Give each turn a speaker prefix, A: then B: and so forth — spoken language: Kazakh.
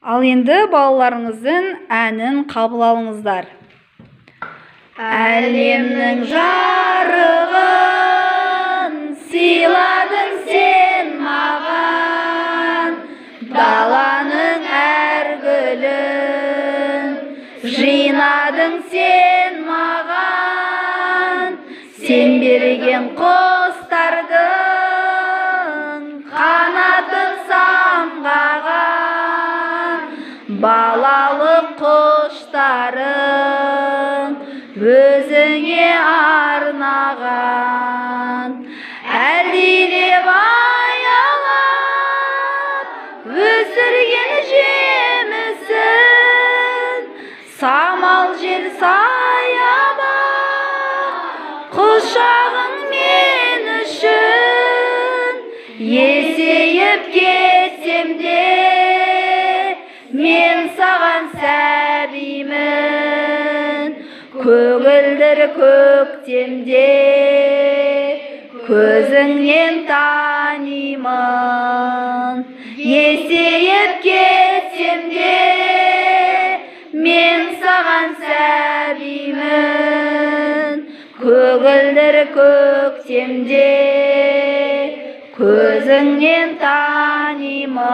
A: Ал енді балаларыңыздың әнін қабыл алыңыздар. Әлемнің жарығын сыйладың сен маған, даланың әр гүлін жинадың сен маған. Сен берген құстардың қанатын самғаған, балалық құштарын өзіңе арнаған. Әлдилеп аялап өсірген жемісін, самал жел саябақ құшағың мен үшін. Есейіп кетсем де мен саған сәбимін, көгілдір көктемде көзіңнен танимын. Есейіп кетсем де мен саған сәбимін, көгілдір көктемде көзіңнен танимын.